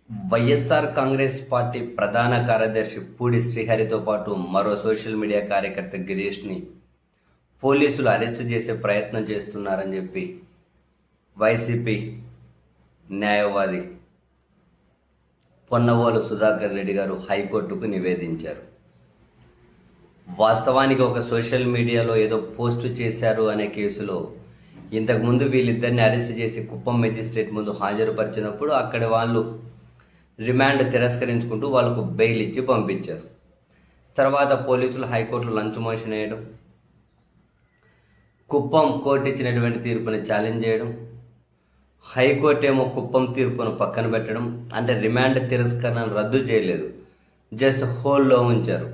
YSR Congress party ప్రధాన కార్యదర్శి పూడి శ్రీహరితో పాటు మరో సోషల్ మీడియా కార్యకర్త గిరీష్ని పోలీసులు అరెస్ట్ చేసే ప్రయత్నం చేస్తున్నారని చెప్పి వైసీపీ న్యాయవాది పొన్నవోలు సుధాకర్ రెడ్డి గారు హైకోర్టుకు నివేదించారు. వాస్తవానికి ఒక సోషల్ మీడియాలో ఏదో పోస్టు చేశారు అనే కేసులో ఇంతకుముందు వీళ్ళిద్దరిని అరెస్ట్ చేసి కుప్పం మెజిస్ట్రేట్ ముందు హాజరుపరిచినప్పుడు అక్కడి వాళ్ళు రిమాండ్ తిరస్కరించుకుంటూ వాళ్ళకు బెయిల్ ఇచ్చి పంపించారు. తర్వాత పోలీసులు హైకోర్టులో లంచ్ మోషన్ వేయడం, కుప్పం కోర్టు ఇచ్చినటువంటి తీర్పుని ఛాలెంజ్ చేయడం, హైకోర్టు ఏమో కుప్పం తీర్పును పక్కన పెట్టడం, అంటే రిమాండ్ తిరస్కరణను రద్దు చేయలేదు, జస్ట్ హోల్డ్లో ఉంచారు.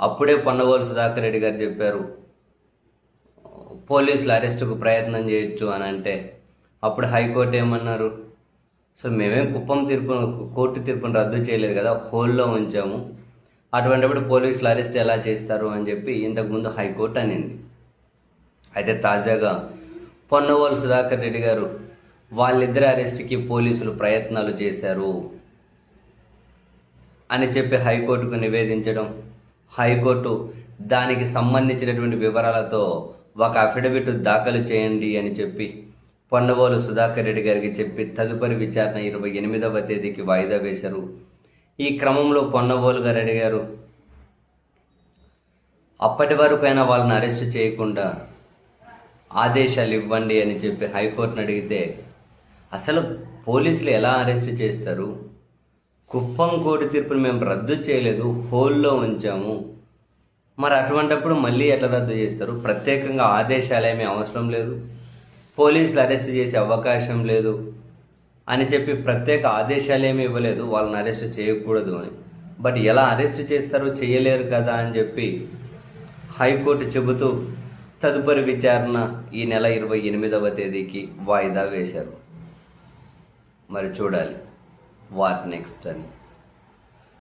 అప్పుడే పొన్నవోలు సుధాకర్ రెడ్డి గారు చెప్పారు పోలీసులు అరెస్టుకు ప్రయత్నం చేయొచ్చు అని. అంటే అప్పుడు హైకోర్టు ఏమన్నారు, సో మేమేం కుప్పం కోర్టు తీర్పును రద్దు చేయలేదు కదా, హోల్డ్లో ఉంచాము, అటువంటిప్పుడు పోలీసులు అరెస్ట్ ఎలా చేస్తారు అని చెప్పి ఇంతకుముందు హైకోర్టు అనింది. అయితే తాజాగా పొన్నవోలు సుధాకర్ రెడ్డి గారు వాళ్ళిద్దరి అరెస్ట్కి పోలీసులు ప్రయత్నాలు చేశారు అని చెప్పి హైకోర్టుకు నివేదించడం, హైకోర్టు దానికి సంబంధించినటువంటి వివరాలతో ఒక అఫిడవిట్ దాఖలు చేయండి అని చెప్పి పొన్నవోలు సుధాకర్ రెడ్డి గారికి చెప్పి తదుపరి విచారణ 28వ తేదీకి వాయిదా వేశారు. ఈ క్రమంలో పొన్నవోలు రెడ్డి గారు అప్పటి వరకైనా వాళ్ళని అరెస్ట్ చేయకుండా ఆదేశాలు ఇవ్వండి అని చెప్పి హైకోర్టును అడిగితే అసలు పోలీసులు ఎలా అరెస్ట్ చేస్తారు, కుప్పం కోర్టు తీర్పును మేము రద్దు చేయలేదు, హోల్డ్లో ఉంచాము, మరి అటువంటప్పుడు మళ్ళీ ఎట్లా రద్దు చేస్తారు, ప్రత్యేకంగా ఆదేశాలేమీ అవసరం లేదు, పోలీసులు అరెస్ట్ చేసే అవకాశం లేదు అని చెప్పి ప్రత్యేక ఆదేశాలేమీ ఇవ్వలేదు, వాళ్ళని అరెస్ట్ చేయకూడదు అని. బట్ ఎలా అరెస్ట్ చేస్తారో చేయలేరు కదా అని చెప్పి హైకోర్టు చెబుతూ తదుపరి విచారణ ఈ నెల 28వ తేదీకి వాయిదా వేశారు. మరి చూడాలి వాట్ నెక్స్ట్ అని.